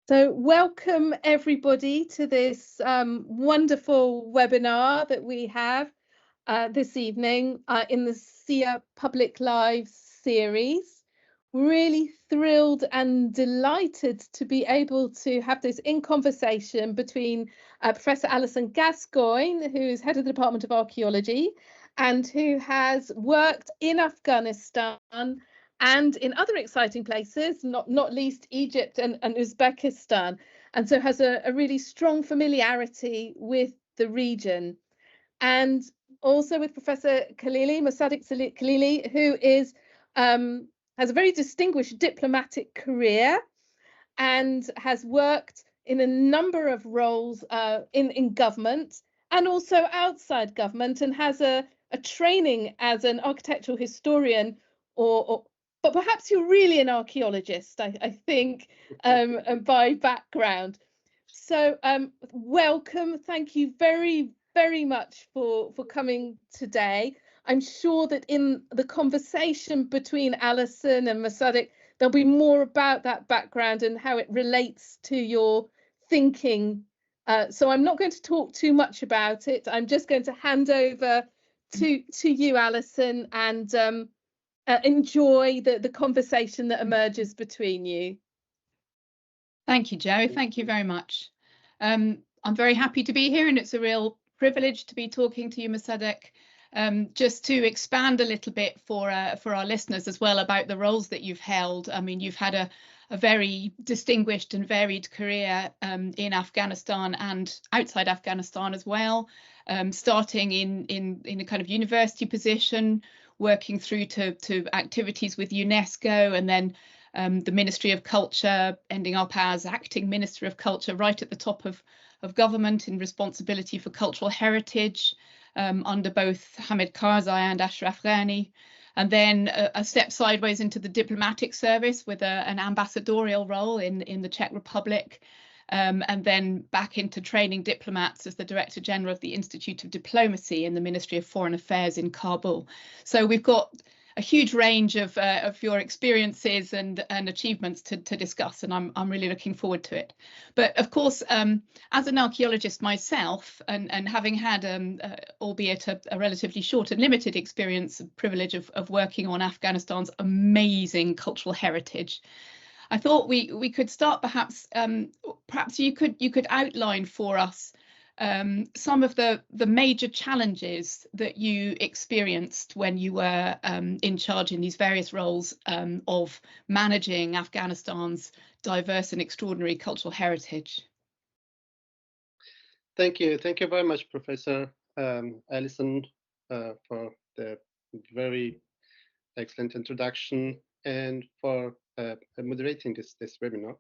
So welcome everybody to this wonderful webinar that we have this evening in the SIAH Public Live series. Really thrilled and delighted to be able to have this in conversation between Professor Alison Gascoigne, who's head of the Department of Archaeology and who has worked in Afghanistan and in other exciting places, not least Egypt and Uzbekistan, and so has a really strong familiarity with the region. And also with Professor Khalili, Mossadeq Khalili, who is has a very distinguished diplomatic career and has worked in a number of roles in government and also outside government, and has a training as an architectural historian but perhaps you're really an archaeologist, I think, by background. So welcome. Thank you very, very much for coming today. I'm sure that in the conversation between Alison and Mossadeq, there'll be more about that background and how it relates to your thinking. So I'm not going to talk too much about it. I'm just going to hand over to you, Alison, and enjoy the conversation that emerges between you. Thank you, Jo. Thank you very much. I'm very happy to be here, and it's a real privilege to be talking to you, Mossadeq. Just to expand a little bit for our listeners as well about the roles that you've held. I mean, you've had a very distinguished and varied career in Afghanistan and outside Afghanistan as well, starting in a kind of university position, working through to activities with UNESCO, and then the Ministry of Culture, ending up as acting Minister of Culture right at the top of government in responsibility for cultural heritage under both Hamid Karzai and Ashraf Ghani, and then a step sideways into the diplomatic service with an ambassadorial role in the Czech Republic, and then back into training diplomats as the Director General of the Institute of Diplomacy in the Ministry of Foreign Affairs in Kabul. So we've got a huge range of your experiences and achievements to discuss, and I'm really looking forward to it. But of course, as an archaeologist myself, and having had, albeit a relatively short and limited experience and privilege of working on Afghanistan's amazing cultural heritage, I thought we could start perhaps you could outline for us some of the major challenges that you experienced when you were in charge in these various roles of managing Afghanistan's diverse and extraordinary cultural heritage. Thank you very much, Professor Alison, for the very excellent introduction and for moderating this webinar.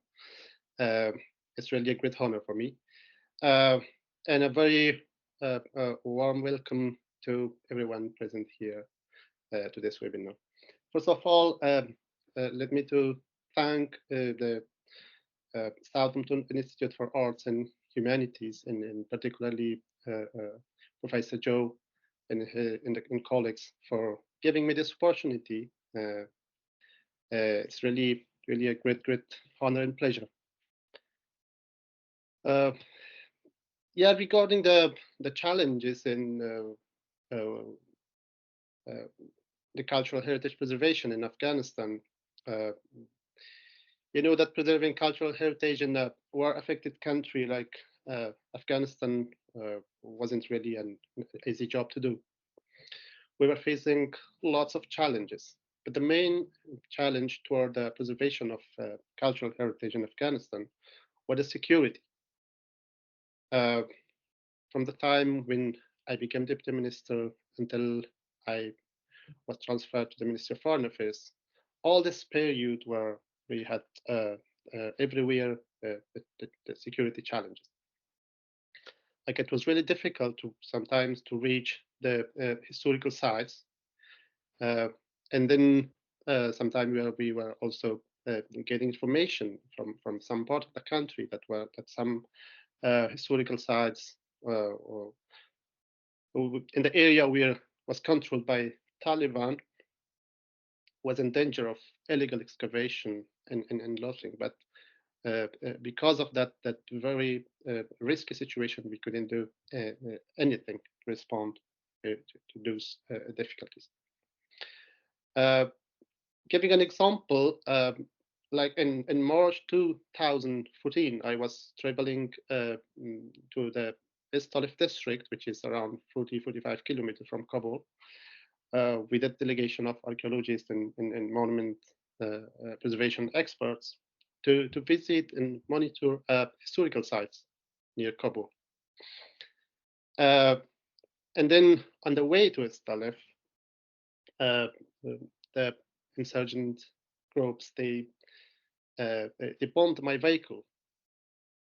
It's really a great honor for me. And a very warm welcome to everyone present here to this webinar. First of all, let me to thank the Southampton Institute for Arts and Humanities, and particularly Professor Jo and colleagues for giving me this opportunity. It's really a great honor and pleasure. Yeah, regarding the challenges in the cultural heritage preservation in Afghanistan, you know that preserving cultural heritage in a war-affected country like Afghanistan wasn't really an easy job to do. We were facing lots of challenges, but the main challenge toward the preservation of cultural heritage in Afghanistan was the security. From the time when I became deputy minister until I was transferred to the Ministry of Foreign Affairs, all this period where we had everywhere the security challenges. Like, it was really difficult sometimes to reach the historical sites, and then sometimes we were also getting information from some part of the country that some historical sites or in the area where was controlled by Taliban was in danger of illegal excavation and looting. But because of that very risky situation, we couldn't do anything to respond to those difficulties. Giving an example, like in March 2014, I was traveling to the East Talif district, which is around 40-45 kilometers from Kabul, with a delegation of archaeologists and monument preservation experts to visit and monitor historical sites near Kabul. And then on the way to East Talif, the insurgent groups, they bombed my vehicle.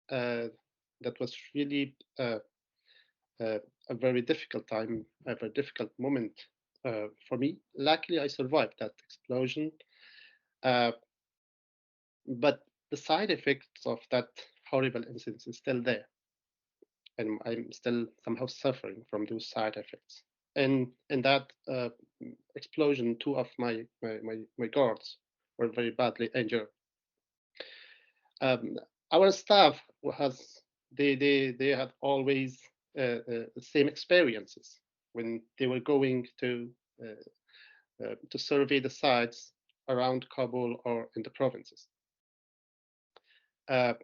That was really a very difficult time, a very difficult moment for me. Luckily, I survived that explosion. But the side effects of that horrible incident is still there. And I'm still somehow suffering from those side effects. And in that explosion, two of my guards were very badly injured. Our staff they had always the same experiences when they were going to survey the sites around Kabul or in the provinces. I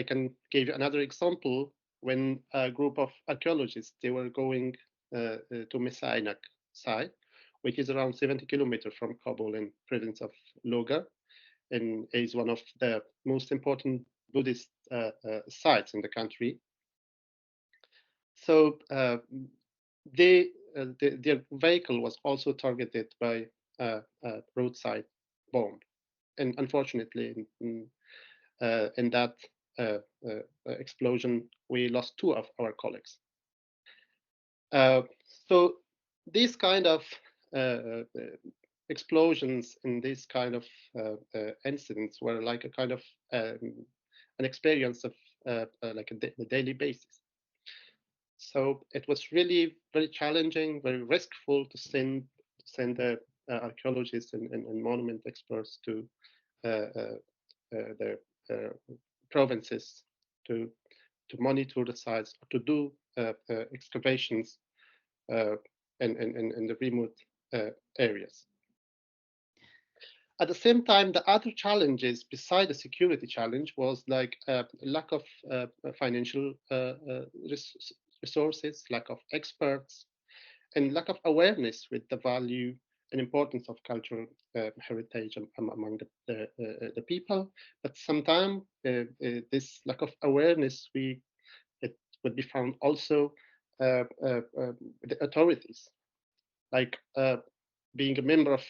can give you another example. When a group of archaeologists, they were going to Mossadeq site, which is around 70 kilometers from Kabul in province of Logar, and is one of the most important Buddhist sites in the country. So their vehicle was also targeted by a roadside bomb, and unfortunately, in that explosion, we lost two of our colleagues. So these kind of explosions and these kind of incidents were like a kind of an experience of like a daily basis. So it was really very challenging, very riskful to send the archaeologists and monument experts to their provinces to monitor the sites, to do excavations in the remote areas. At the same time, the other challenges beside the security challenge was like lack of financial resources, lack of experts, and lack of awareness with the value and importance of cultural heritage among the people. But sometimes this lack of awareness, it would be found also with the authorities, like being a member of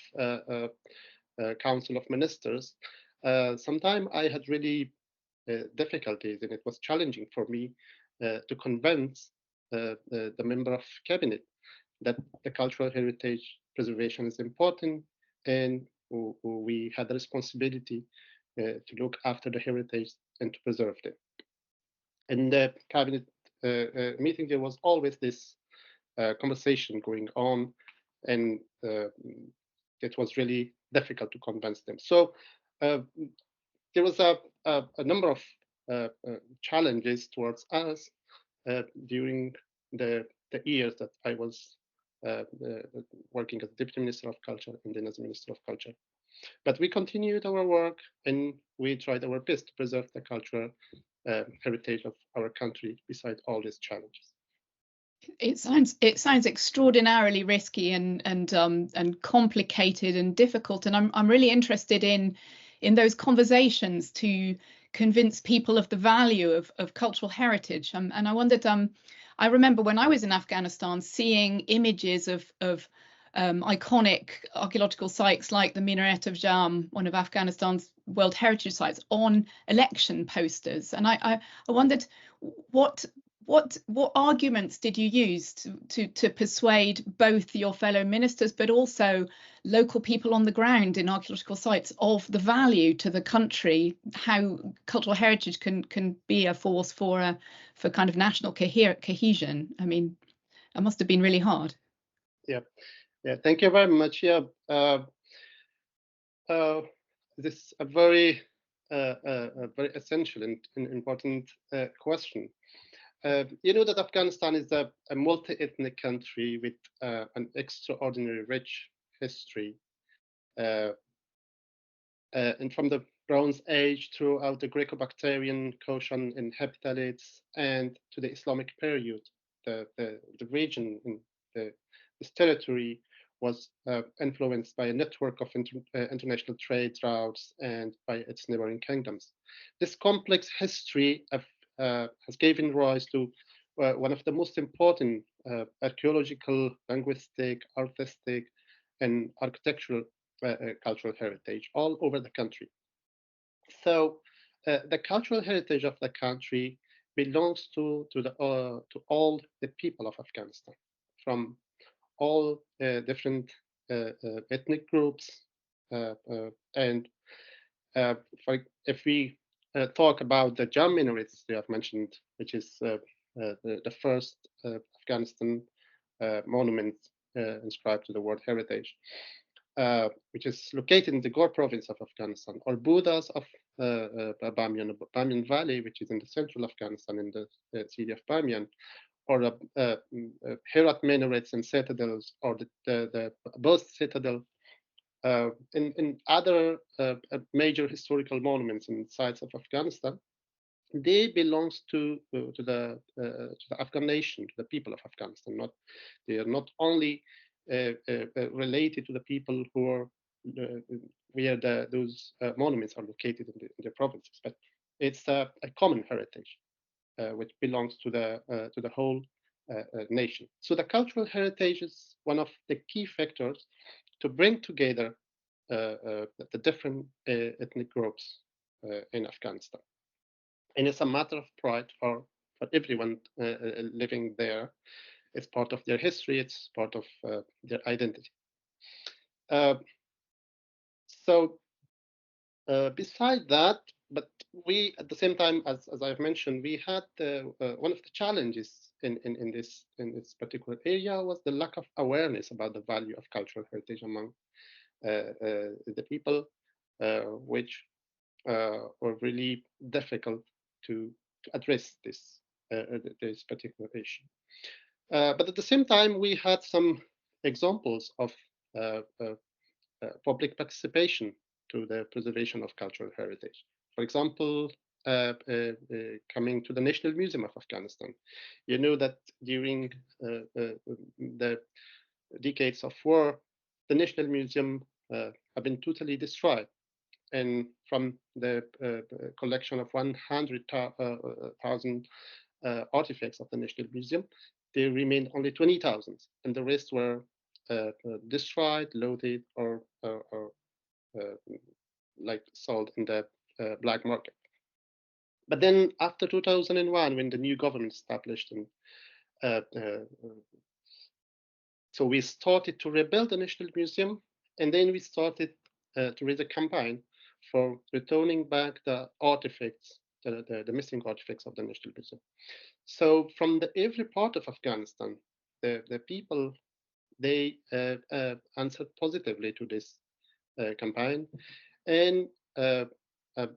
Council of Ministers. Sometimes I had really difficulties, and it was challenging for me to convince the member of cabinet that the cultural heritage preservation is important, and we had the responsibility to look after the heritage and to preserve them. In the cabinet meeting, there was always this conversation going on, and it was really difficult to convince them. So there was a number of challenges towards us during the years that I was working as Deputy Minister of Culture and then as Minister of Culture. But we continued our work, and we tried our best to preserve the cultural heritage of our country beside all these challenges. It sounds extraordinarily risky and complicated and difficult, and I'm really interested in those conversations to convince people of the value of cultural heritage. And I wondered, I remember when I was in Afghanistan seeing images of iconic archaeological sites like the Minaret of Jam, one of Afghanistan's World Heritage Sites, on election posters, and I wondered what arguments did you use to persuade both your fellow ministers but also local people on the ground in archaeological sites of the value to the country, how cultural heritage can be a force for kind of national cohesion? I mean, it must have been really hard. Yeah, thank you very much. Yeah, this is a very a very essential and important question. You know that Afghanistan is a multi-ethnic country with an extraordinarily rich history. And from the Bronze Age throughout the Greco-Bactrian, Koshan, and Hephthalites, and to the Islamic period, the region in this territory was influenced by a network of international trade routes and by its neighboring kingdoms. This complex history has given rise to one of the most important archaeological, linguistic, artistic, and architectural cultural heritage all over the country. So the cultural heritage of the country belongs to all the people of Afghanistan, from all different ethnic groups, and if we talk about the Jam minarets you have mentioned, which is the first Afghanistan monument inscribed to the World Heritage, which is located in the Ghor province of Afghanistan, or Buddhas of Bamiyan Valley, which is in the central Afghanistan in the city of Bamiyan, or Herat minarets and citadels, or the Bost citadel, in other major historical monuments and sites of Afghanistan. They belong to the Afghan nation, to the people of Afghanistan. They are not only related to the people who are where those monuments are located in the provinces, but it's a common heritage which belongs to the whole nation. So the cultural heritage is one of the key factors to bring together the different ethnic groups in Afghanistan. And it's a matter of pride for everyone living there. It's part of their history. It's part of their identity. So beside that, but we, at the same time, as I've mentioned, we had one of the challenges in this particular area was the lack of awareness about the value of cultural heritage among the people, which were really difficult to address this particular issue. But at the same time, we had some examples of public participation to the preservation of cultural heritage. For example, coming to the National Museum of Afghanistan. You know that during the decades of war, the National Museum have been totally destroyed. And from the collection of 100,000 artifacts of the National Museum, there remained only 20,000, and the rest were destroyed, loaded, or like sold in the black market. But then after 2001, when the new government established, and so we started to rebuild the National Museum, and then we started to raise a campaign for returning back the artifacts, the missing artifacts of the National Museum. So from every part of Afghanistan, the people, they answered positively to this campaign. And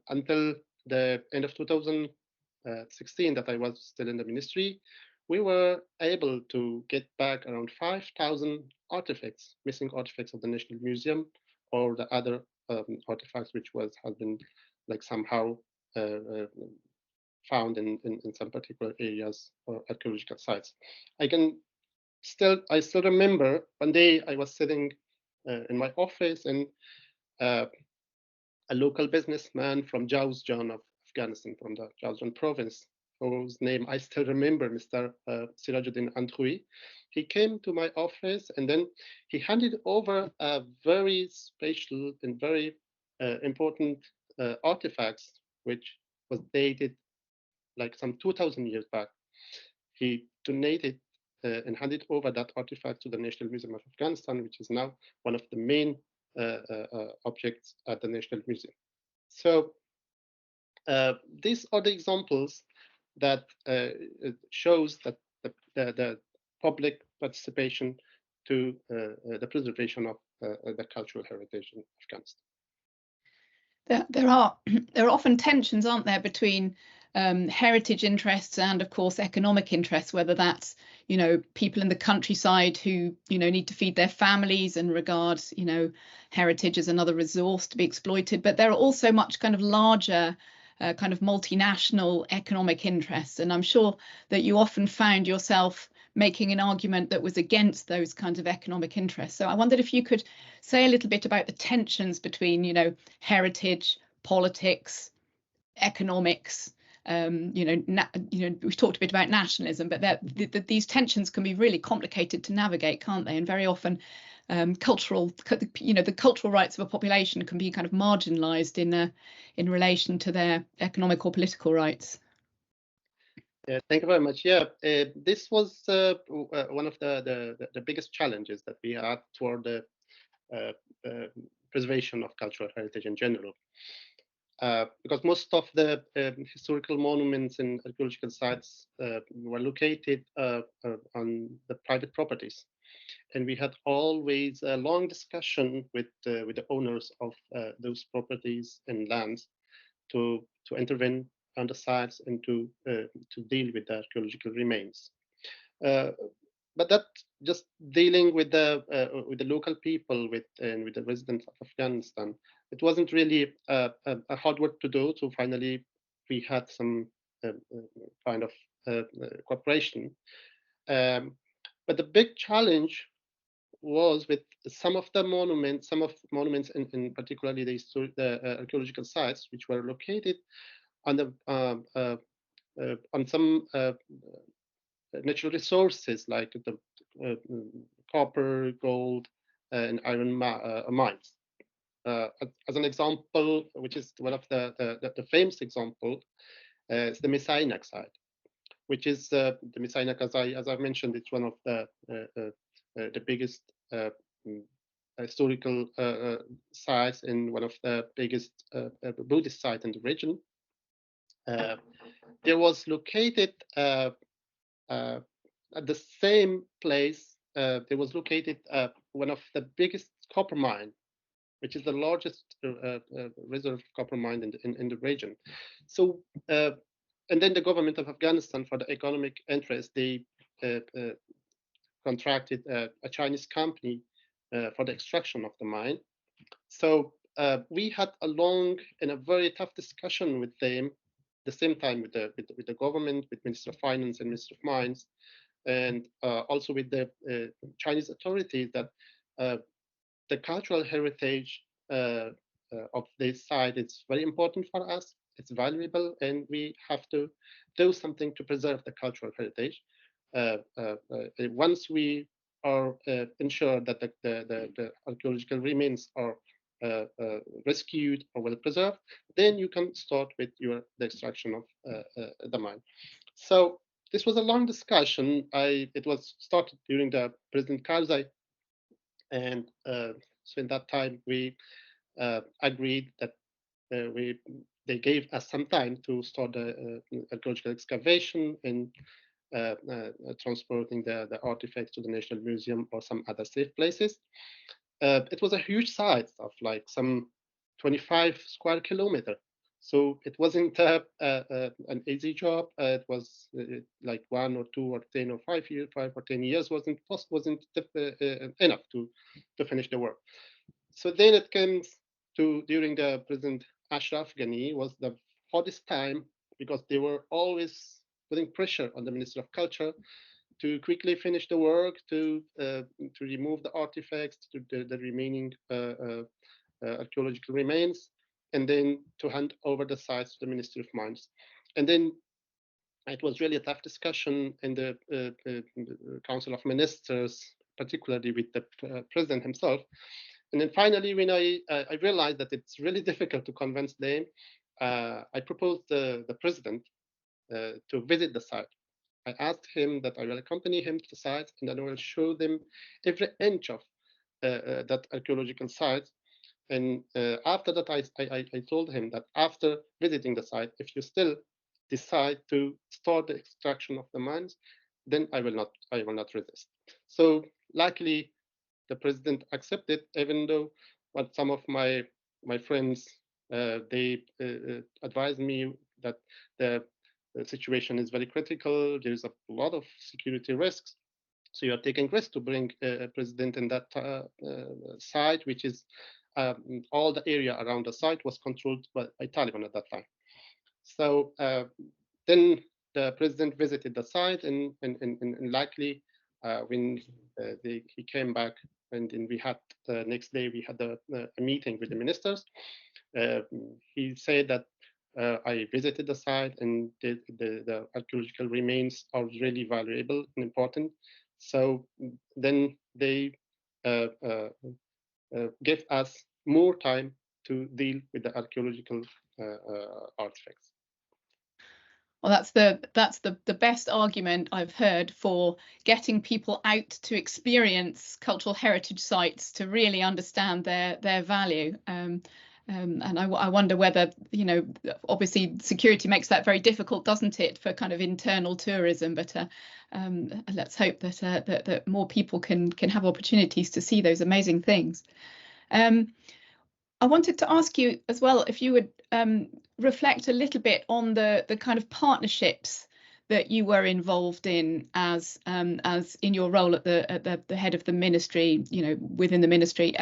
until the end of 2016, that I was still in the ministry, we were able to get back around 5,000 artifacts, missing artifacts of the National Museum, or the other artifacts which has been like somehow found in some particular areas or archaeological sites. I still remember one day I was sitting in my office, and a local businessman from Jawzjan of Afghanistan, from the Jawzjan province, whose name I still remember, Mr. Sirajuddin Andhoui. He came to my office, and then he handed over a very special and very important artifacts, which was dated like some 2,000 years back. He donated and handed over that artifact to the National Museum of Afghanistan, which is now one of the main objects at the National Museum. So these are the examples that shows that the public participation to the preservation of the cultural heritage in Afghanistan. There are often tensions, aren't there, between heritage interests and, of course, economic interests, whether that's, people in the countryside who, need to feed their families and regard, heritage as another resource to be exploited. But there are also much kind of larger kind of multinational economic interests. And I'm sure that you often found yourself making an argument that was against those kinds of economic interests. So I wondered if you could say a little bit about the tensions between, heritage, politics, economics. We've talked a bit about nationalism, but these tensions can be really complicated to navigate, can't they? And very often, the cultural rights of a population can be kind of marginalised in relation to their economic or political rights. Yeah, thank you very much. Yeah, this was one of the biggest challenges that we had toward the preservation of cultural heritage in general. Because most of the historical monuments and archaeological sites were located on the private properties. And we had always a long discussion with the owners of those properties and lands to intervene on the sites and to deal with the archaeological remains. But that just dealing with the local people and with the residents of Afghanistan, it wasn't really a hard work to do. So finally, we had some kind of cooperation. But the big challenge was with some of monuments, in particularly the archaeological sites, which were located on some natural resources like the copper, gold, and iron mines. As an example, which is one of the famous example, is the Mossadeq site, which is the Mossadeq, as I mentioned, it's one of the biggest historical sites and one of the biggest Buddhist sites in the region. There was located at the same place. There was located one of the biggest copper mine, which is the largest reserve copper mine in the region. So, and then the government of Afghanistan, for the economic interest, they contracted a Chinese company for the extraction of the mine. So we had a long and a very tough discussion with them, the same time with the government, with Minister of Finance and Minister of Mines, and also with the Chinese authorities, that the cultural heritage of this site is very important for us. It's valuable, and we have to do something to preserve the cultural heritage. Once we are ensured that the archaeological remains are rescued or well preserved, then you can start with the extraction of the mine. So this was a long discussion. It was started during the President Karzai, and so in that time we agreed that they gave us some time to start the archaeological excavation and transporting the artifacts to the National Museum or some other safe places. It was a huge site of like some 25 square kilometers. So it wasn't an easy job. It was like 1 or 2 or 10 or 5 years, 5 or 10 years wasn't enough to finish the work. So then it came to, during the President Ashraf Ghani, was the hardest time, because they were always putting pressure on the Minister of Culture to quickly finish the work, to remove the artifacts, to the remaining archaeological remains, and then to hand over the sites to the Ministry of Mines. And then it was really a tough discussion in the Council of Ministers, particularly with the President himself. And then finally, when I realized that it's really difficult to convince them, I proposed the President to visit the site. I asked him that I will accompany him to the site, and then I will show them every inch of that archaeological site. And after that, I told him that after visiting the site, if you still decide to start the extraction of the mines, then I will not resist. So luckily, the President accepted, even though what some of my friends They advised me that the situation is very critical. There is a lot of security risks. So you are taking risks to bring a president in that site, which is all the area around the site was controlled by Taliban at that time. So then the president visited the site, and likely when he came back, and then we had the next day we had a meeting with the ministers. He said that I visited the site, and the archaeological remains are really valuable and important. So then they give us more time to deal with the archaeological artifacts. Well, that's the best argument I've heard for getting people out to experience cultural heritage sites to really understand their value. And I wonder whether, you know, obviously security makes that very difficult, doesn't it, for kind of internal tourism? But let's hope that that more people can have opportunities to see those amazing things. I wanted to ask you as well if you would reflect a little bit on the kind of partnerships that you were involved in as in your role at the head of the ministry, you know, within the ministry.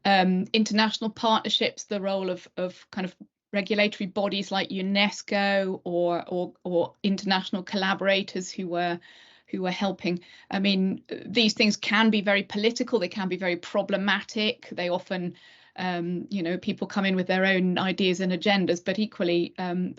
International partnerships, the role of kind of regulatory bodies like UNESCO or international collaborators who were helping. I mean, these things can be very political, they can be very problematic, they often you know, people come in with their own ideas and agendas, but equally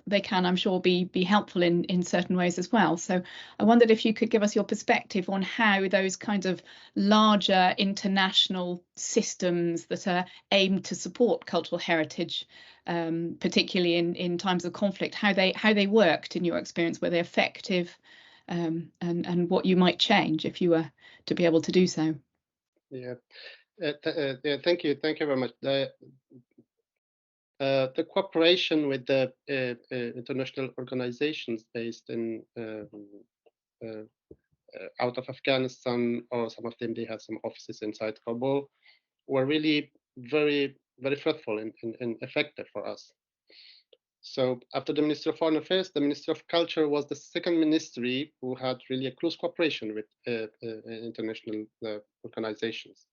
they can, I'm sure, be helpful in certain ways as well. So I wondered if you could give us your perspective on how those kinds of larger international systems that are aimed to support cultural heritage, particularly in times of conflict, how they worked in your experience, were they effective, and what you might change if you were to be able to do so. Yeah. Thank you very much. The cooperation with the international organizations based in out of Afghanistan, or some of them, they had some offices inside Kabul, were really very fruitful and effective for us. So after the Ministry of Foreign Affairs, the Ministry of Culture was the second ministry who had really a close cooperation with international organizations.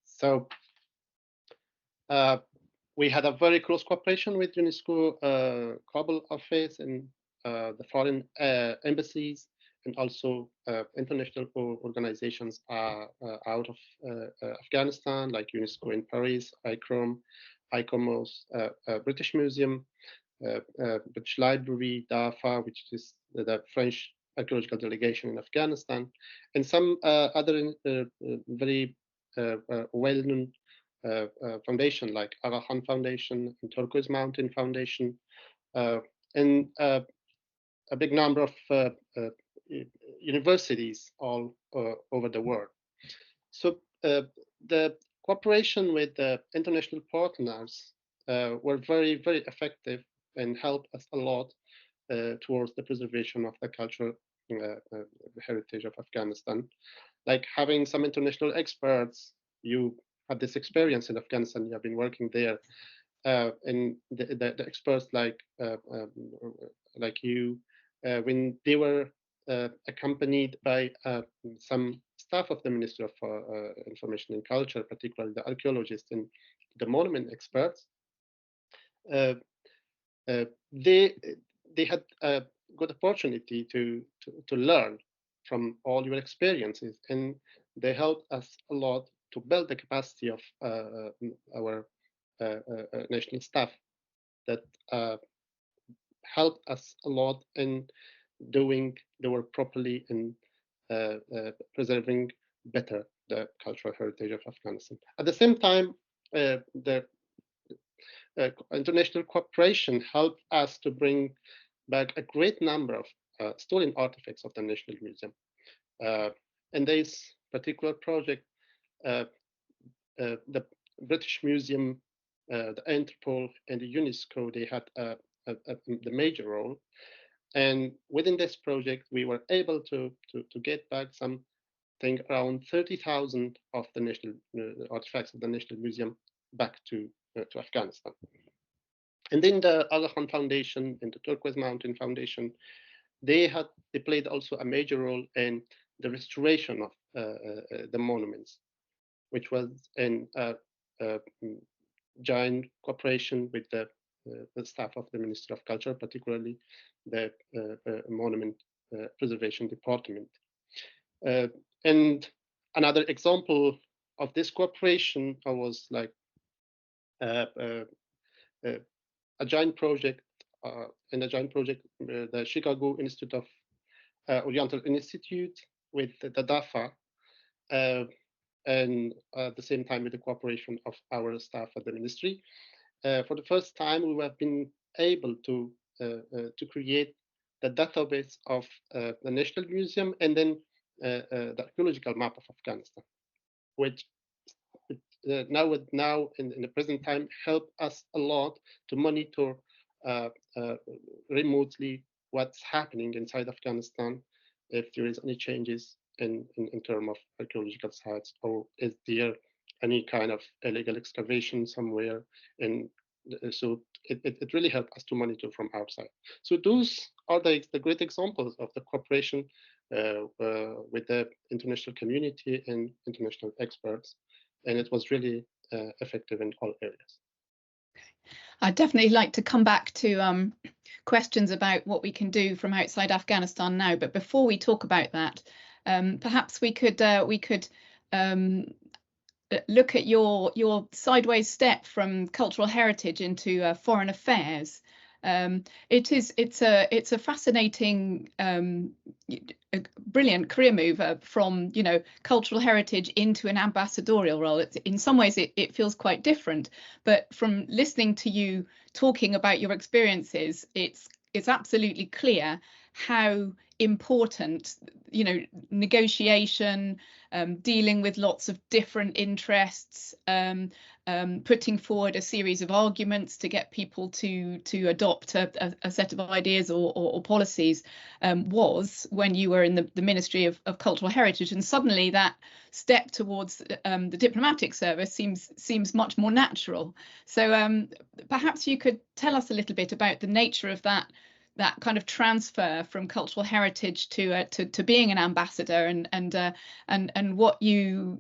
So we had a very close cooperation with UNESCO Kabul office and the foreign embassies, and also international organizations out of Afghanistan, like UNESCO in Paris, ICOMOS, British Museum, British Library, DAFA, which is the French archaeological delegation in Afghanistan, and some other very well-known foundation like Arahan Foundation and Turquoise Mountain Foundation, and a big number of universities all over the world. So the cooperation with the international partners were very effective and helped us a lot towards the preservation of the cultural heritage of Afghanistan. Like having some international experts, you had this experience in Afghanistan, you have been working there, and the experts like you, when they were accompanied by some staff of the Ministry of Information and Culture, particularly the archaeologists and the monument experts, they had a good opportunity to learn from all your experiences, and they helped us a lot to build the capacity of our national staff, that helped us a lot in doing the work properly and preserving better the cultural heritage of Afghanistan. At the same time, the international cooperation helped us to bring back a great number of stolen artifacts of the National Museum. In this particular project, the British Museum, the Interpol, and the UNESCO, they had the major role. And within this project, we were able to get back something around 30,000 of the national artifacts of the National Museum back to Afghanistan. And then the Aga Khan Foundation and the Turquoise Mountain Foundation, they played also a major role in the restoration of the monuments, which was in giant cooperation with the staff of the Ministry of Culture, particularly the Monument Preservation Department. And another example of this cooperation was like a giant project, the Chicago Institute of Oriental Institute with the DAFA, and at the same time with the cooperation of our staff at the ministry. For the first time, we have been able to create the database of the National Museum and then the archaeological map of Afghanistan, which now in the present time help us a lot to monitor remotely what's happening inside Afghanistan, if there is any changes in terms of archaeological sites, or is there any kind of illegal excavation somewhere. And so it really helped us to monitor from outside. So those are the great examples of the cooperation with the international community and international experts. And it was really effective in all areas. I'd definitely like to come back to questions about what we can do from outside Afghanistan now. But before we talk about that, perhaps we could look at your sideways step from cultural heritage into foreign affairs. It's a fascinating, brilliant career move from cultural heritage into an ambassadorial role. In some ways it feels quite different, but from listening to you talking about your experiences, it's absolutely clear how important negotiation, dealing with lots of different interests, putting forward a series of arguments to get people to adopt a set of ideas or policies was when you were in the Ministry of Cultural Heritage. And suddenly that step towards the diplomatic service seems much more natural. So perhaps you could tell us a little bit about the nature of that kind of transfer from cultural heritage to being an ambassador, and what you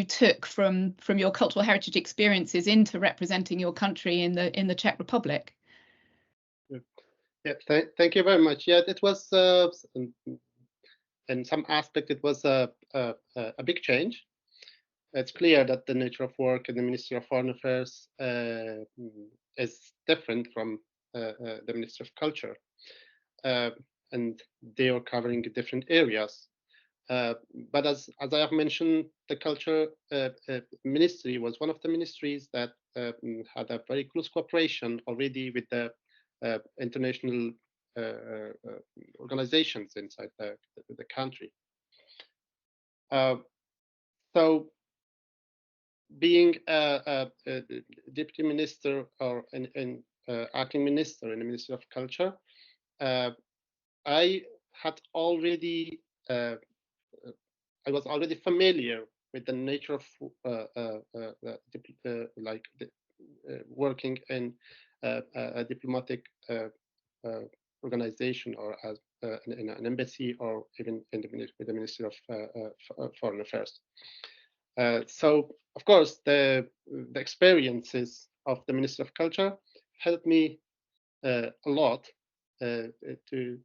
took from your cultural heritage experiences into representing your country in the Czech Republic. Yeah, thank you very much. Yeah, it was in some aspect it was a big change. It's clear that the nature of work in the Ministry of Foreign Affairs is different from the Ministry of Culture. And they are covering different areas. But as I have mentioned, the Culture Ministry was one of the ministries that had a very close cooperation already with the international organizations inside the country. So being a deputy minister or an acting minister in the Ministry of Culture, I was already familiar with the nature of working in a diplomatic organization, or as in an embassy, or even in with the Ministry of Foreign Affairs. So, of course, the experiences of the Ministry of Culture helped me a lot to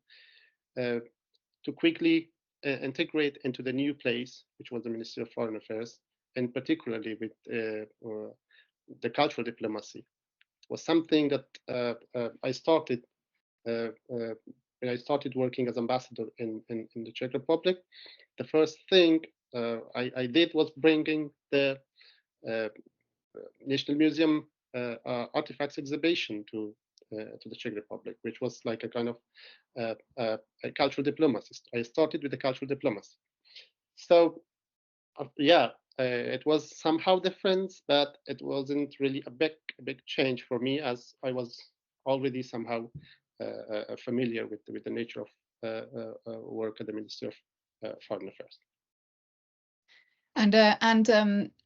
quickly integrate into the new place, which was the Ministry of Foreign Affairs, and particularly with the cultural diplomacy. It was something that I started when I started working as ambassador in the Czech Republic. The first thing I did was bringing the National Museum artifacts exhibition to the Czech Republic, which was like a kind of a cultural diplomacy. I started with the cultural diplomacy. So yeah, it was somehow different, but it wasn't really a big change for me, as I was already somehow familiar with the nature of work at the Ministry of Foreign Affairs. And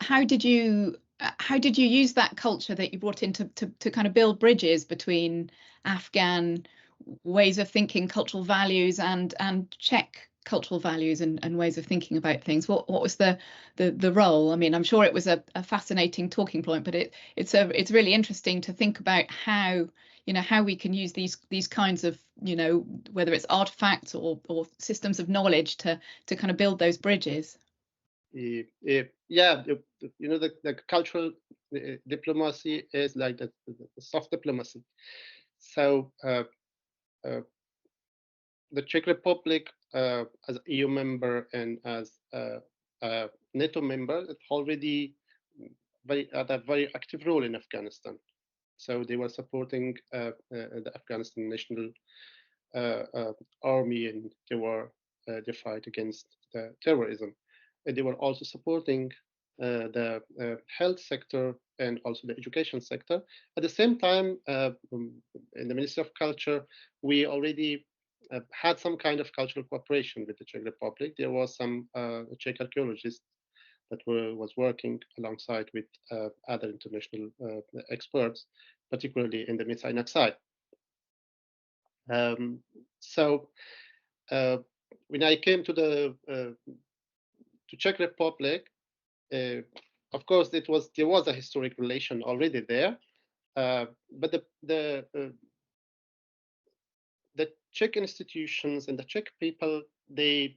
how did you how did you use that culture that you brought in to kind of build bridges between Afghan ways of thinking, cultural values, and Czech cultural values and ways of thinking about things? What was the role? I mean, I'm sure it was a fascinating talking point, but it's really interesting to think about how, you know, how we can use these kinds of, you know, whether it's artifacts or systems of knowledge to kind of build those bridges. Yeah, you know, the cultural diplomacy is like the soft diplomacy. So the Czech Republic, as an EU member and as a NATO member, it already had a very active role in Afghanistan. So they were supporting the Afghanistan National Army, and they were the fight against the terrorism. And they were also supporting the health sector and also the education sector. At the same time, in the Ministry of Culture, we already had some kind of cultural cooperation with the Czech Republic. There was some Czech archaeologists that was working alongside with other international experts, particularly in the Mossadeq side. So when I came to the to Czech Republic, of course, there was a historic relation already there, but the Czech institutions and the Czech people, they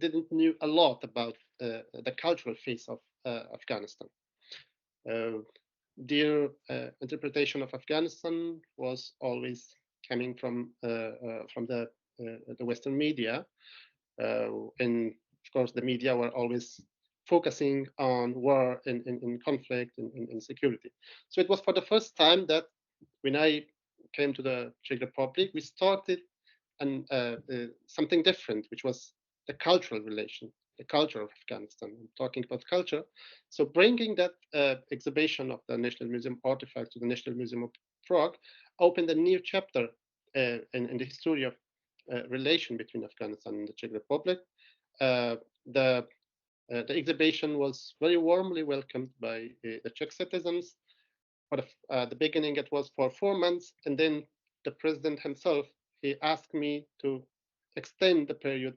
didn't knew a lot about the cultural face of Afghanistan. Their interpretation of Afghanistan was always coming from the Western media, and of course the media were always focusing on war and conflict and insecurity. So it was for the first time that when I came to the Czech Republic, we started something different, which was the cultural relation, the culture of Afghanistan. I'm talking about culture. So bringing that exhibition of the National Museum artifact to the National Museum of Prague opened a new chapter in the history of relation between Afghanistan and the Czech Republic. The exhibition was very warmly welcomed by the Czech citizens. For the beginning, it was for 4 months, and then the president himself, he asked me to extend the period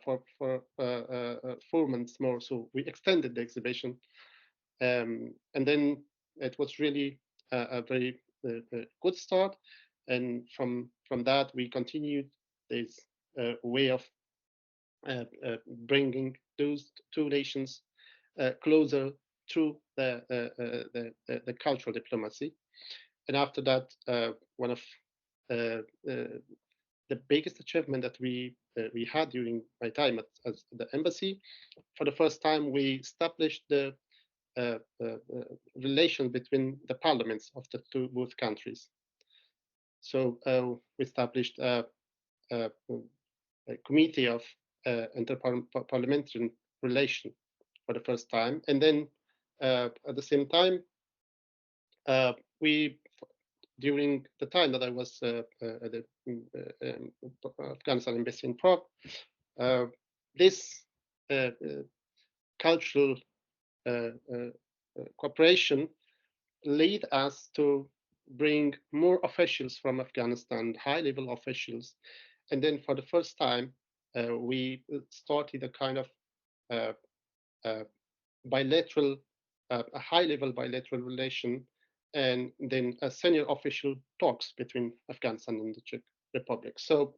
for 4 months more. So we extended the exhibition, and then it was really a very good start. And from that, we continued this way of bringing those two nations closer through the cultural diplomacy. And after that, one of the biggest achievement that we had during my time at the embassy, for the first time, we established the relation between the parliaments of the both countries. So we established a committee of interparliamentary relation for the first time, and then at the same time, we, during the time that I was at the Afghanistan Embassy in Prague, this cultural cooperation led us to bring more officials from Afghanistan, high-level officials, and then for the first time, we started a kind of bilateral, a high-level bilateral relation, and then a senior official talks between Afghanistan and the Czech Republic. So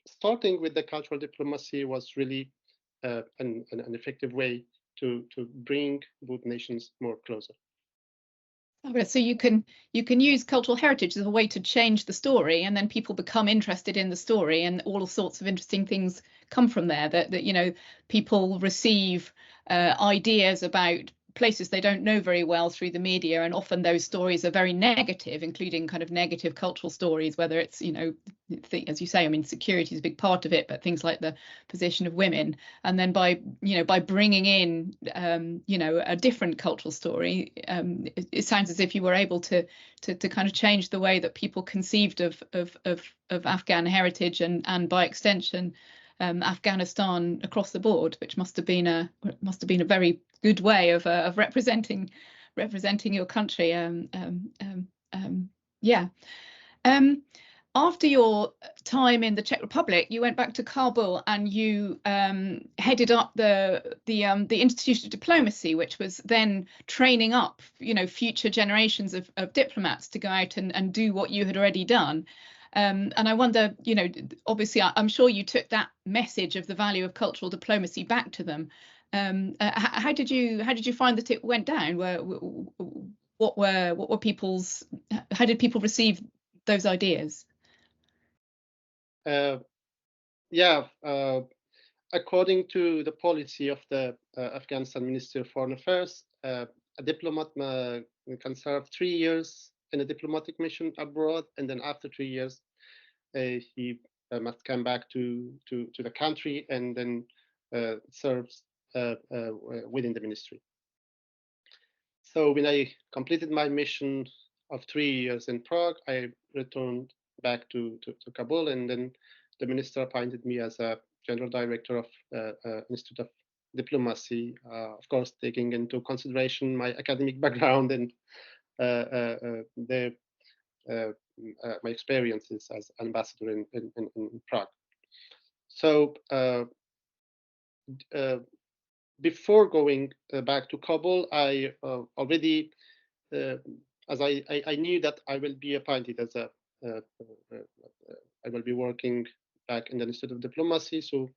starting with the cultural diplomacy was really an effective way to bring both nations more closer. So you can use cultural heritage as a way to change the story, and then people become interested in the story, and all sorts of interesting things come from there. That you know, people receive ideas about places they don't know very well through the media, and often those stories are very negative, including kind of negative cultural stories, whether it's, you know, as you say, I mean, security is a big part of it, but things like the position of women. And then by bringing in you know, a different cultural story, it sounds as if you were able to kind of change the way that people conceived of Afghan heritage and by extension Afghanistan across the board, which must have been a very good way of representing your country. Yeah. After your time in the Czech Republic, you went back to Kabul and you headed up the Institute of Diplomacy, which was then training up, future generations of diplomats to go out and do what you had already done. And I wonder, obviously, I'm sure you took that message of the value of cultural diplomacy back to them. How did you find that it went down? How did people receive those ideas? According to the policy of the Afghanistan Ministry of Foreign Affairs, a diplomat can serve 3 years in a diplomatic mission abroad, and then after 3 years, he must come back to the country and then serves within the ministry. So when I completed my mission of 3 years in Prague, I returned back to Kabul, and then the minister appointed me as a general director of Institute of Diplomacy, of course, taking into consideration my academic background and my experiences as ambassador in Prague. So before going back to Kabul, I already, as I knew that I will be appointed as I will be working back in the Institute of Diplomacy. So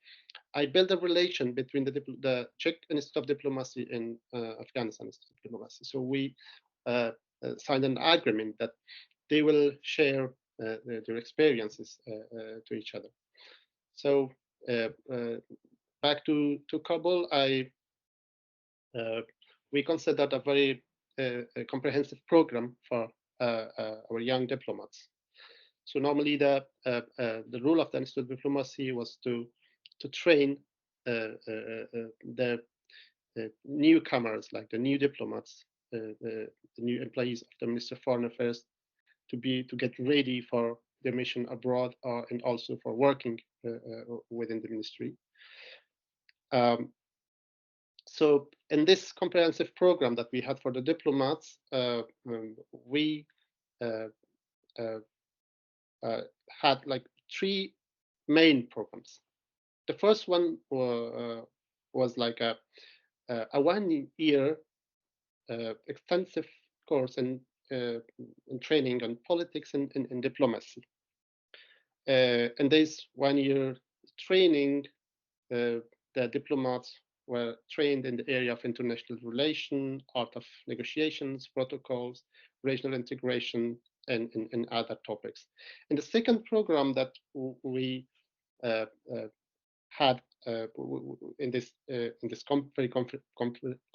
I built a relation between the Czech Institute of Diplomacy and Afghanistan Institute of Diplomacy. So we signed an agreement that they will share their experiences to each other. So back to Kabul, we considered a very comprehensive program for our young diplomats. So normally the role of the Institute of Diplomacy was to train the newcomers, like the new diplomats, the new employees of the Ministry of Foreign Affairs, to get ready for their mission abroad, and also for working within the ministry. So in this comprehensive program that we had for the diplomats, we had like 3 main programs. The first one was like a 1-year extensive course in training on politics and diplomacy. And this 1-year training, the diplomats were trained in the area of international relations, art of negotiations, protocols, regional integration, and other topics. And the second program that we had in this very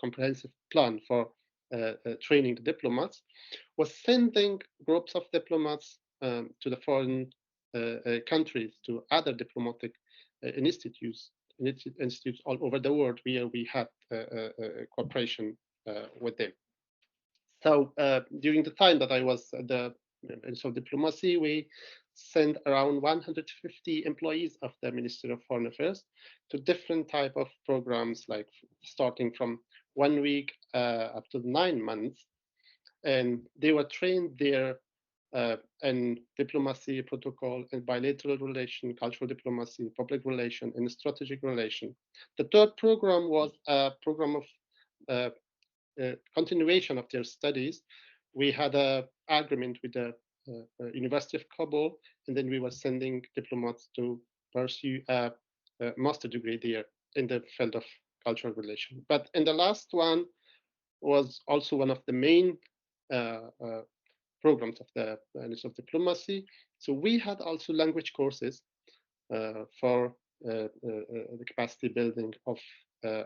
comprehensive plan for training the diplomats was sending groups of diplomats to the foreign countries, to other diplomatic institutes all over the world where we had cooperation with them. So during the time that I was at the Ministry of Diplomacy, we sent around 150 employees of the Ministry of Foreign Affairs to different type of programs, like starting from 1 week up to 9 months. And they were trained there in diplomacy, protocol, and bilateral relation, cultural diplomacy, public relation, and strategic relation. The third program was a program of continuation of their studies. We had an agreement with the University of Kabul, and then we were sending diplomats to pursue a master degree there in the field of cultural relation. But in the last one was also one of the main programs of the Institute of Diplomacy. So we had also language courses for the capacity building of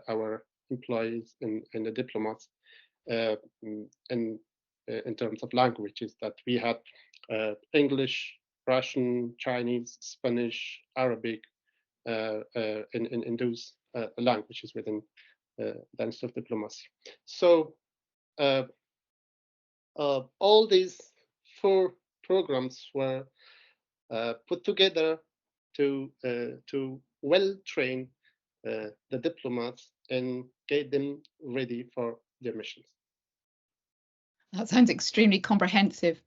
our employees and the diplomats in terms of languages, that we had English, Russian, Chinese, Spanish, Arabic, in those languages within the Institute of Diplomacy. So all these 4 programs were put together to well-train the diplomats and get them ready for their missions. That sounds extremely comprehensive.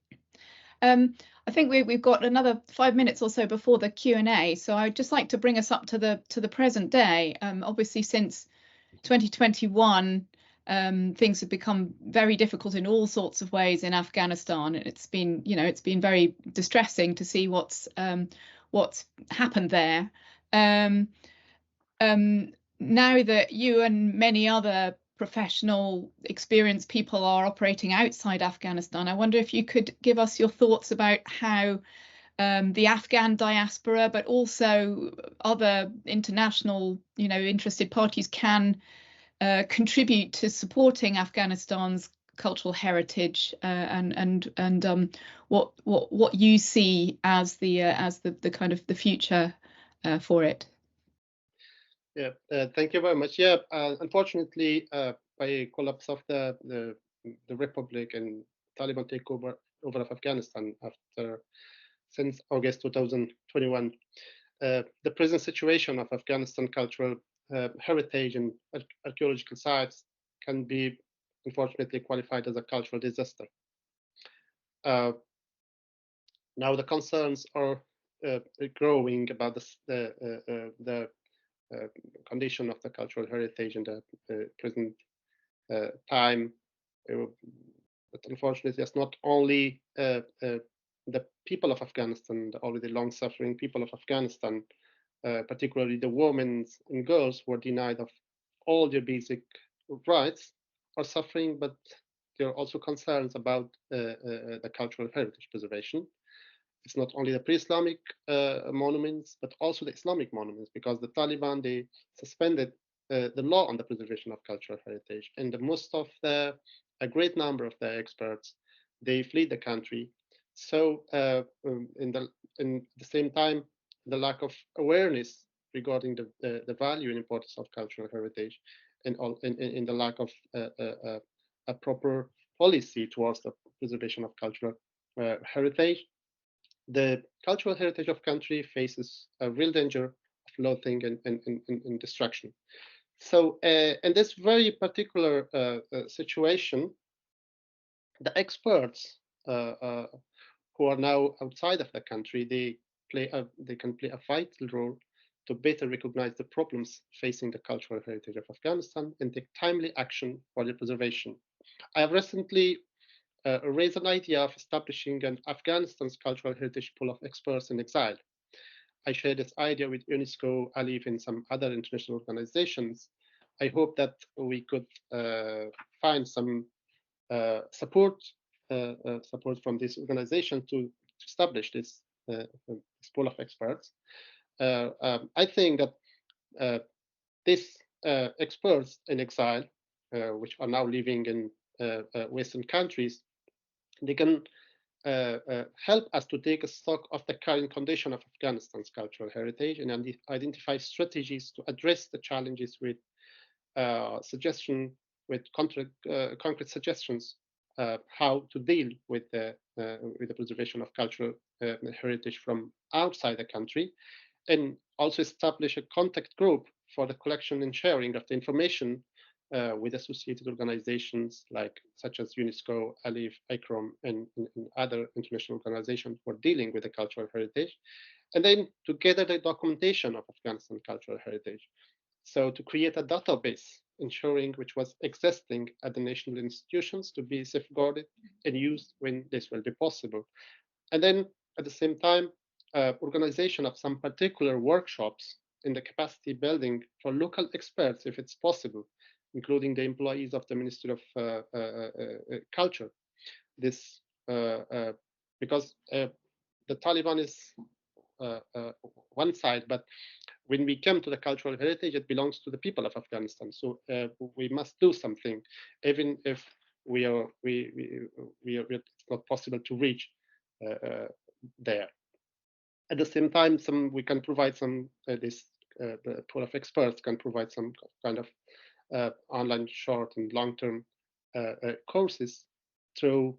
I think we've got another 5 minutes or so before the Q&A, so I'd just like to bring us up to the present day. Obviously, since 2021, things have become very difficult in all sorts of ways in Afghanistan. It's been, it's been very distressing to see what's happened there. Now that you and many other professional, experienced people are operating outside Afghanistan, I wonder if you could give us your thoughts about how the Afghan diaspora, but also other international, interested parties can contribute to supporting Afghanistan's cultural heritage, and what you see as the kind of the future for it. Yeah, thank you very much. Yeah, unfortunately, by collapse of the Republic and Taliban takeover of Afghanistan since August 2021, the present situation of Afghanistan cultural heritage and archaeological sites can be unfortunately qualified as a cultural disaster. Now the concerns are growing about the condition of the cultural heritage in the present time. But unfortunately, it's not only the people of Afghanistan, the already long-suffering people of Afghanistan, particularly the women and girls who are denied of all their basic rights, are suffering, but there are also concerns about the cultural heritage preservation. It's not only the pre-Islamic monuments, but also the Islamic monuments, because the Taliban, they suspended the law on the preservation of cultural heritage. And a great number of the experts, they fled the country. So in the same time, the lack of awareness regarding the value and importance of cultural heritage, and in the lack of a proper policy towards the preservation of cultural heritage, the cultural heritage of country faces a real danger of loathing and destruction. So in this very particular situation, the experts who are now outside of the country, they can play a vital role to better recognize the problems facing the cultural heritage of Afghanistan and take timely action for their preservation. I have recently raised an idea of establishing an Afghanistan's cultural heritage pool of experts in exile. I share this idea with UNESCO, ALIF, and some other international organizations. I hope that we could find some support from this organization to establish this pool of experts. I think that these experts in exile, which are now living in Western countries, they can help us to take a stock of the current condition of Afghanistan's cultural heritage and identify strategies to address the challenges with concrete suggestions how to deal with the preservation of cultural heritage from outside the country, and also establish a contact group for the collection and sharing of the information with associated organizations such as UNESCO, ALIF, ICROM, and other international organizations who are dealing with the cultural heritage, and then to gather the documentation of Afghanistan cultural heritage. So to create a database ensuring which was existing at the national institutions to be safeguarded and used when this will be possible. And then at the same time, organization of some particular workshops in the capacity building for local experts, if it's possible, including the employees of the Ministry of Culture. This because the Taliban is one side, but when we come to the cultural heritage, it belongs to the people of Afghanistan. So we must do something, even if it's not possible to reach there. At the same time, we can provide the pool of experts can provide some kind of online short and long-term courses through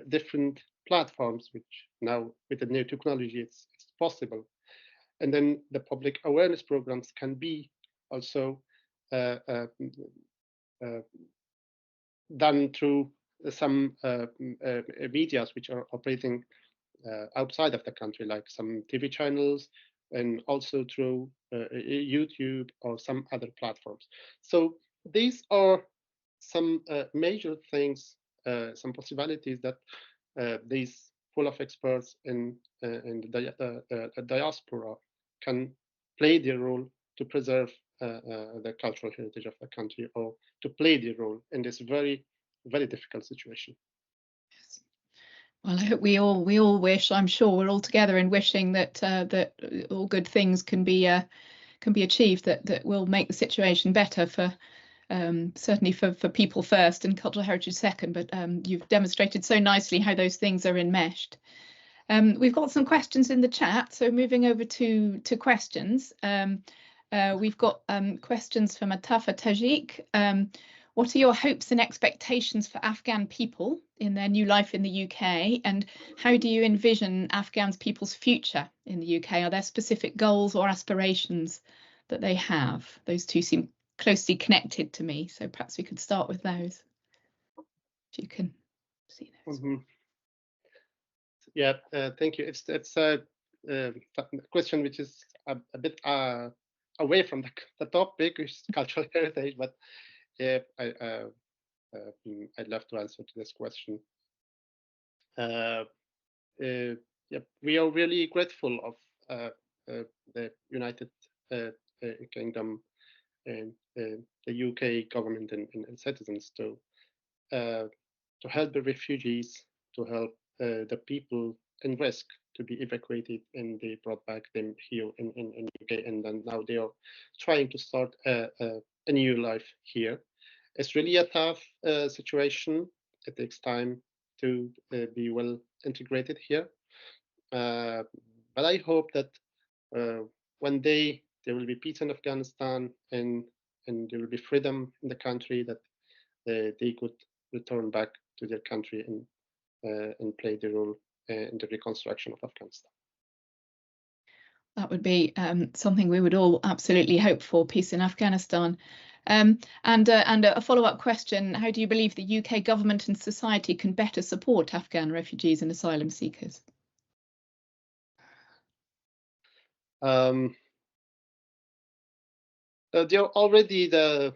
different platforms, which now with the new technology it's possible. And then the public awareness programs can be also done through some medias which are operating outside of the country, like some TV channels, and also through YouTube or some other platforms. So these are some major things, some possibilities that these pool of experts in the diaspora can play their role to preserve the cultural heritage of the country, or to play their role in this very, very difficult situation. Yes. Well, I hope we all wish. I'm sure we're all together in wishing that that all good things can be achieved. That will make the situation better for certainly for people first and cultural heritage second. But you've demonstrated so nicely how those things are enmeshed. We've got some questions in the chat, so moving over to questions. We've got questions from Atafa Tajik. What are your hopes and expectations for Afghan people in their new life in the UK? And how do you envision Afghan people's future in the UK? Are there specific goals or aspirations that they have? Those two seem closely connected to me, so perhaps we could start with those. If you can see those. Mm-hmm. Yeah, thank you. It's a question which is a bit away from the topic, which is cultural heritage, but yeah, I'd love to answer to this question. Yeah, we are really grateful of the United Kingdom and the UK government and citizens to help the refugees, to help the people in risk to be evacuated, and they brought back them here in UK, and then now they are trying to start a new life here. It's really a tough situation. It takes time to be well integrated here, but I hope that one day there will be peace in Afghanistan, and there will be freedom in the country, that they could return back to their country and play the role in the reconstruction of Afghanistan. That would be something we would all absolutely hope for, peace in Afghanistan. And a follow-up question, how do you believe the UK government and society can better support Afghan refugees and asylum seekers? They're already the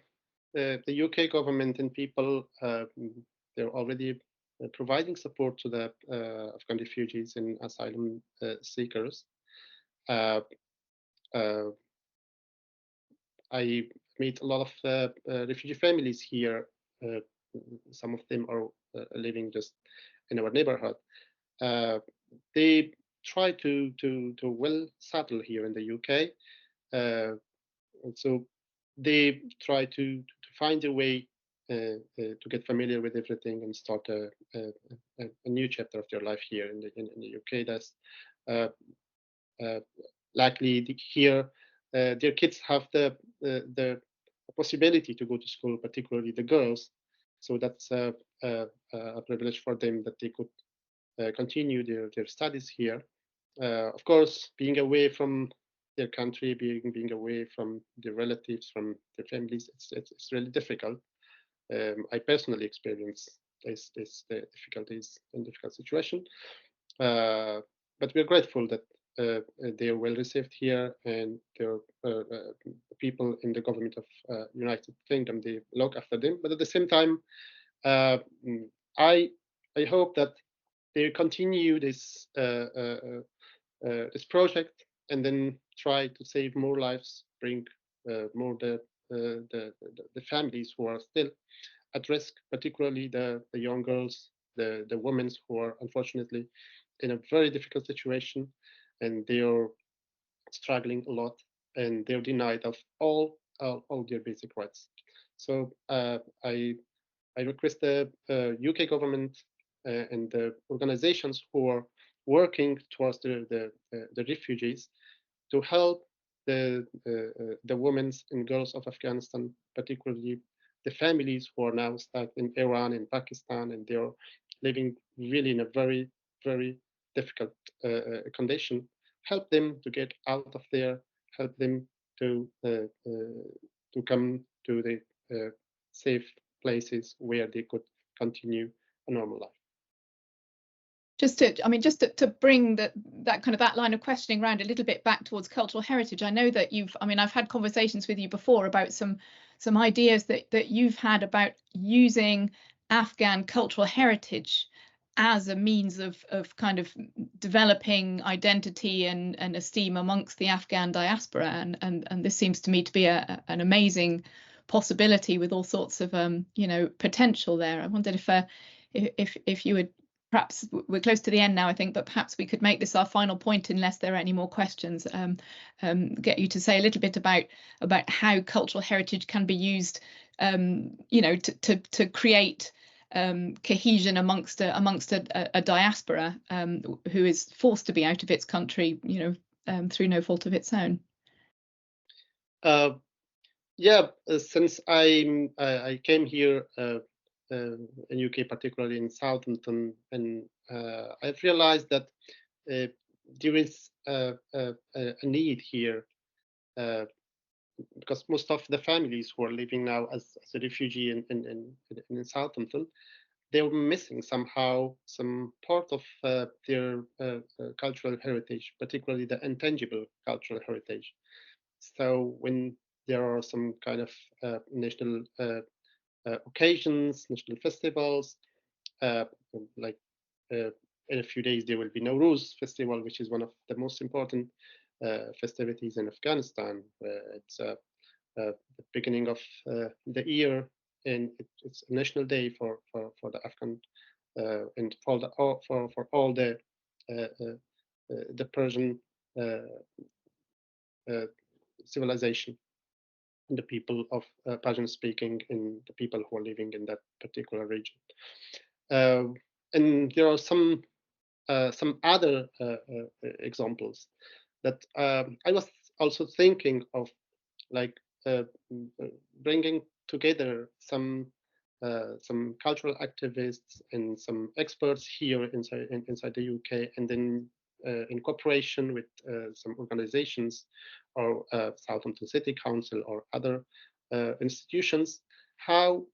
UK government and people, they're already providing support to the Afghan refugees and asylum seekers. I meet a lot of refugee families here. Some of them are living just in our neighborhood. They try to well settle here in the UK. And so they try to find a way to get familiar with everything and start a new chapter of their life here in the UK. That's likely here. Their kids have the possibility to go to school, particularly the girls. So that's a privilege for them, that they could continue their studies here. Of course, being away from their country, being away from their relatives, from their families, it's really difficult. I personally experience this difficulties and difficult situation, but we're grateful that they are well received here, and there are people in the government of United Kingdom, they look after them. But at the same time, I hope that they continue this this project, and then try to save more lives, bring more the families who are still at risk, particularly the young girls, the women who are unfortunately in a very difficult situation, and they are struggling a lot, and they're denied of all their basic rights. So I request the UK government and the organizations who are working towards the refugees to help the women and girls of Afghanistan, particularly the families who are now stuck in Iran and Pakistan, and they are living really in a very, very difficult condition. help them to get out of there, help them to come to the safe places where they could continue a normal life. Just to bring that kind of that line of questioning around a little bit back towards cultural heritage. I know that I've had conversations with you before about some ideas that you've had about using Afghan cultural heritage as a means of kind of developing identity and esteem amongst the Afghan diaspora, and this seems to me to be an amazing possibility with all sorts of potential there. I wondered if you would, perhaps we're close to the end now, I think, but perhaps we could make this our final point, unless there are any more questions. Get you to say a little bit about how cultural heritage can be used, to create cohesion amongst a diaspora who is forced to be out of its country, through no fault of its own. Since I came here in UK, particularly in Southampton, and I've realized that there is a need here, because most of the families who are living now as a refugee in Southampton, they're missing somehow some part of their cultural heritage, particularly the intangible cultural heritage. So when there are some kind of national occasions, national festivals, like in a few days there will be Nowruz festival, which is one of the most important festivities in Afghanistan. It's the beginning of the year, and it's a national day for the Afghan and for all the Persian civilization, and the people of Persian speaking and the people who are living in that particular region. And there are some other examples that I was also thinking of, like bringing together some cultural activists and some experts here inside the UK, and then in cooperation with some organizations or Southampton City Council or other institutions, how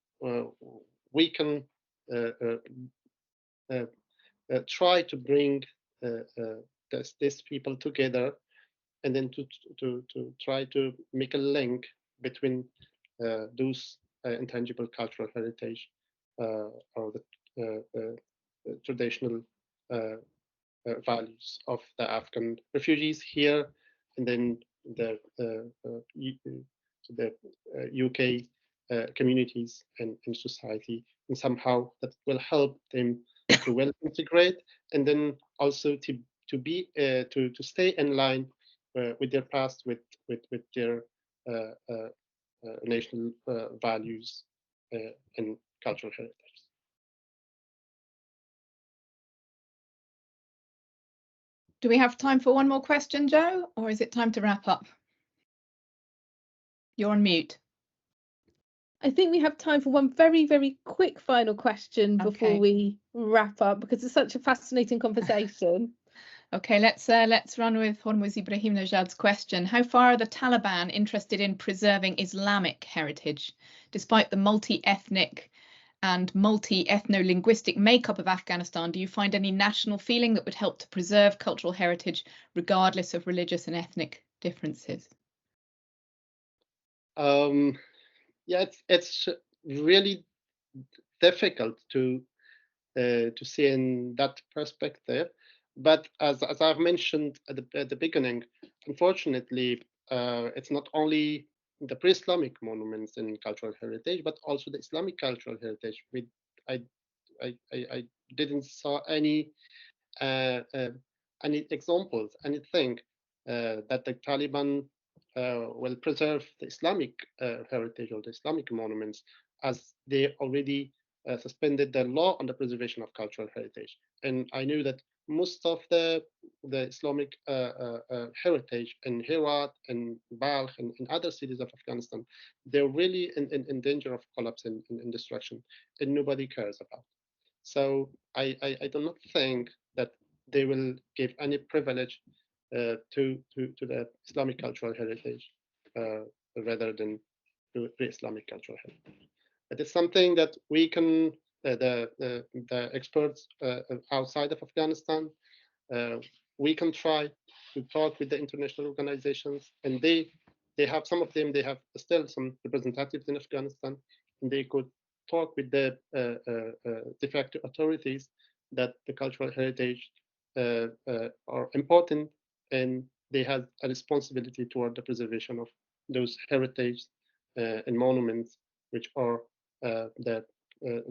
we can try to bring these people together, and then to try to make a link between those intangible cultural heritage or the traditional values of the Afghan refugees here, and then the UK communities and society, and somehow that will help them to well integrate, and then also to be to stay in line with their past, with their national values and cultural heritage. Do we have time for one more question, Joe, or is it time to wrap up? You're on mute. I think we have time for one very, very quick final question before we wrap up, because it's such a fascinating conversation. Okay, let's run with Hormuz Ibrahim Najad's question. How far are the Taliban interested in preserving Islamic heritage? Despite the multi-ethnic and multi-ethno-linguistic makeup of Afghanistan, do you find any national feeling that would help to preserve cultural heritage regardless of religious and ethnic differences? It's really difficult to see in that perspective. But as I've mentioned at the beginning, unfortunately, it's not only the pre-Islamic monuments and cultural heritage, but also the Islamic cultural heritage. I didn't saw any examples, anything that the Taliban will preserve the Islamic heritage or the Islamic monuments, as they already suspended the law on the preservation of cultural heritage. And I knew that most of the Islamic heritage in Herat and Balkh and in other cities of Afghanistan, they're really in danger of collapse and destruction, and nobody cares about. So I do not think that they will give any privilege to the Islamic cultural heritage rather than to pre-Islamic cultural heritage. It is something that we can, the experts outside of Afghanistan, we can try to talk with the international organizations, and they have, some of them, they have still some representatives in Afghanistan, and they could talk with the de facto authorities that the cultural heritage are important, and they have a responsibility toward the preservation of those heritage and monuments, which are the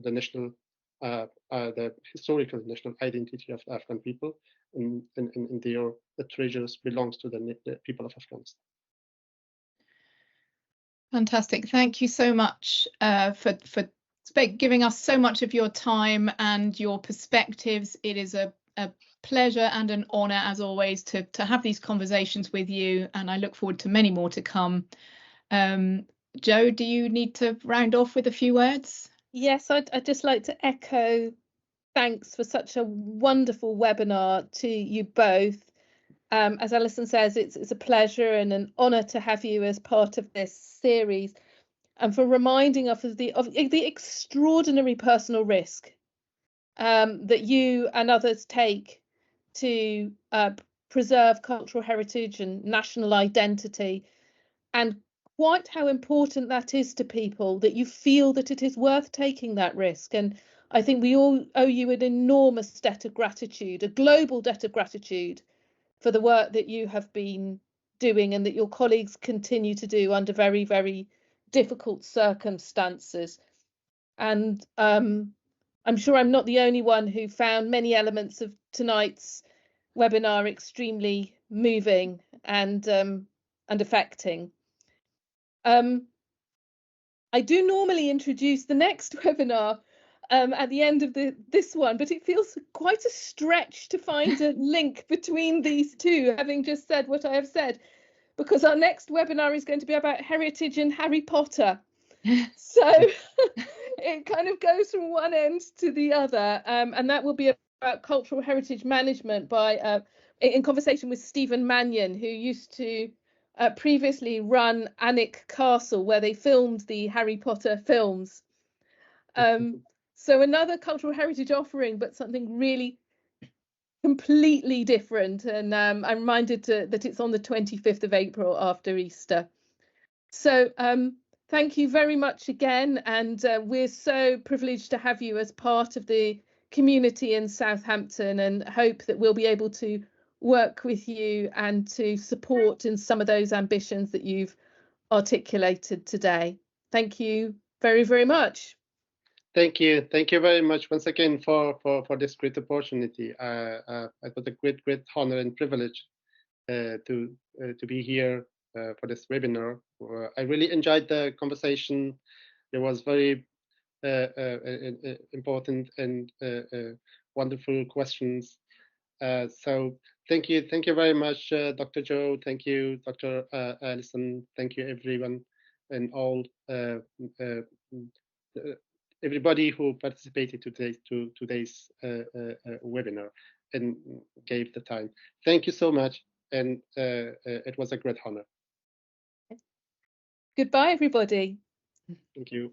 national, the historical national identity of the Afghan people, and the treasures belongs to the people of Afghanistan. Fantastic. Thank you so much for giving us so much of your time and your perspectives. It is a pleasure and an honour, as always, to have these conversations with you, and I look forward to many more to come. Jo, do you need to round off with a few words? Yes, I'd just like to echo thanks for such a wonderful webinar to you both. As Alison says, it's a pleasure and an honour to have you as part of this series, and for reminding us of the extraordinary personal risk that you and others take to preserve cultural heritage and national identity, and quite how important that is to people, that you feel that it is worth taking that risk. And I think we all owe you an enormous debt of gratitude, a global debt of gratitude, for the work that you have been doing and that your colleagues continue to do under very, very difficult circumstances. And I'm sure I'm not the only one who found many elements of tonight's webinar extremely moving and affecting. I do normally introduce the next webinar at the end of this one, but it feels quite a stretch to find a link between these two, having just said what I have said, because our next webinar is going to be about heritage and Harry Potter. So it kind of goes from one end to the other, and that will be about cultural heritage management by in conversation with Stephen Mannion, who used to previously run Alnwick Castle, where they filmed the Harry Potter films. So another cultural heritage offering, but something really completely different. And I'm reminded that it's on the 25th of April after Easter. So thank you very much again. And we're so privileged to have you as part of the community in Southampton, and hope that we'll be able to work with you and to support in some of those ambitions that you've articulated today. Thank you very, very much. Thank you very much once again for this great opportunity. It was a great honor and privilege to be here for this webinar. I really enjoyed the conversation. It was very important and wonderful questions. So thank you very much, Dr. Jo. Thank you, Dr. Alison. Thank you, everyone, and all everybody who participated to today's webinar and gave the time. Thank you so much, and it was a great honor. Goodbye, everybody. Thank you.